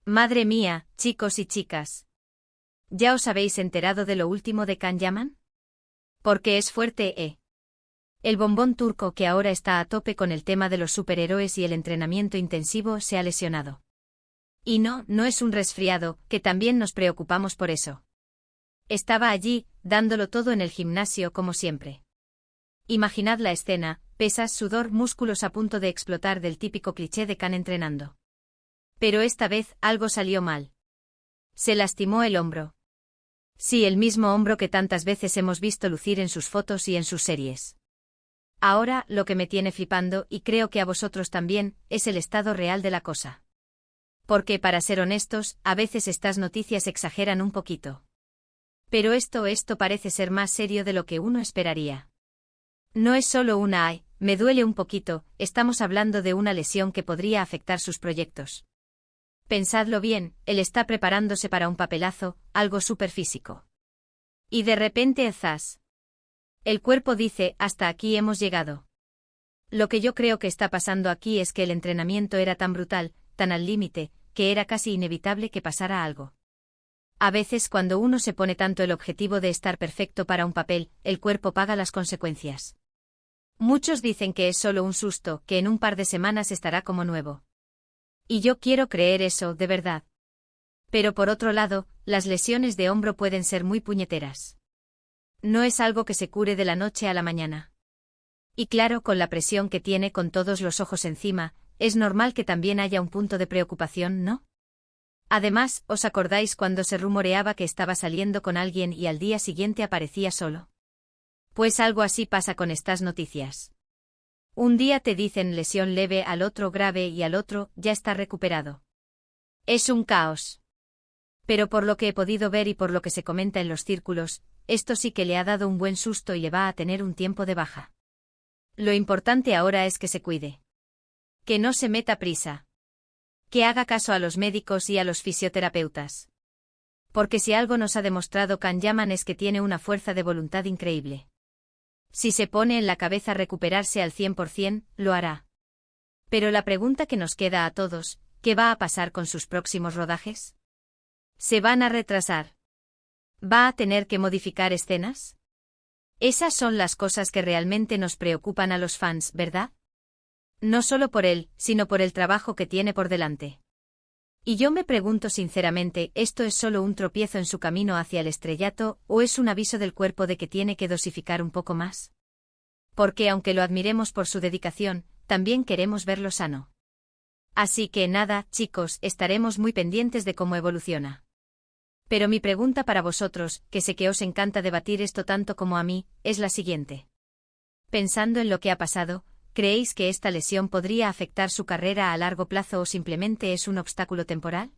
Madre mía, chicos y chicas. ¿Ya os habéis enterado de lo último de Can Yaman? Porque es fuerte, ¿eh? El bombón turco que ahora está a tope con el tema de los superhéroes y el entrenamiento intensivo se ha lesionado. Y no es un resfriado, que también nos preocupamos por eso. Estaba allí, dándolo todo en el gimnasio como siempre. Imaginad la escena, pesas, sudor, músculos a punto de explotar del típico cliché de Can entrenando. Pero esta vez algo salió mal. Se lastimó el hombro. Sí, el mismo hombro que tantas veces hemos visto lucir en sus fotos y en sus series. Ahora, lo que me tiene flipando, y creo que a vosotros también, es el estado real de la cosa. Porque, para ser honestos, a veces estas noticias exageran un poquito. Pero esto parece ser más serio de lo que uno esperaría. No es solo una "ay, me duele un poquito", estamos hablando de una lesión que podría afectar sus proyectos. Pensadlo bien, él está preparándose para un papelazo, algo súper físico. Y de repente, ¡zas! El cuerpo dice, hasta aquí hemos llegado. Lo que yo creo que está pasando aquí es que el entrenamiento era tan brutal, tan al límite, que era casi inevitable que pasara algo. A veces cuando uno se pone tanto el objetivo de estar perfecto para un papel, el cuerpo paga las consecuencias. Muchos dicen que es solo un susto, que en un par de semanas estará como nuevo. Y yo quiero creer eso, de verdad. Pero por otro lado, las lesiones de hombro pueden ser muy puñeteras. No es algo que se cure de la noche a la mañana. Y claro, con la presión que tiene con todos los ojos encima, es normal que también haya un punto de preocupación, ¿no? Además, ¿os acordáis cuando se rumoreaba que estaba saliendo con alguien y al día siguiente aparecía solo? Pues algo así pasa con estas noticias. Un día te dicen lesión leve, al otro grave y al otro ya está recuperado. Es un caos. Pero por lo que he podido ver y por lo que se comenta en los círculos, esto sí que le ha dado un buen susto y le va a tener un tiempo de baja. Lo importante ahora es que se cuide. Que no se meta prisa. Que haga caso a los médicos y a los fisioterapeutas. Porque si algo nos ha demostrado Can Yaman es que tiene una fuerza de voluntad increíble. Si se pone en la cabeza recuperarse al 100%, lo hará. Pero la pregunta que nos queda a todos, ¿qué va a pasar con sus próximos rodajes? ¿Se van a retrasar? ¿Va a tener que modificar escenas? Esas son las cosas que realmente nos preocupan a los fans, ¿verdad? No solo por él, sino por el trabajo que tiene por delante. Y yo me pregunto sinceramente, ¿esto es solo un tropiezo en su camino hacia el estrellato, o es un aviso del cuerpo de que tiene que dosificar un poco más? Porque aunque lo admiremos por su dedicación, también queremos verlo sano. Así que nada, chicos, estaremos muy pendientes de cómo evoluciona. Pero mi pregunta para vosotros, que sé que os encanta debatir esto tanto como a mí, es la siguiente. Pensando en lo que ha pasado, ¿creéis que esta lesión podría afectar su carrera a largo plazo o simplemente es un obstáculo temporal?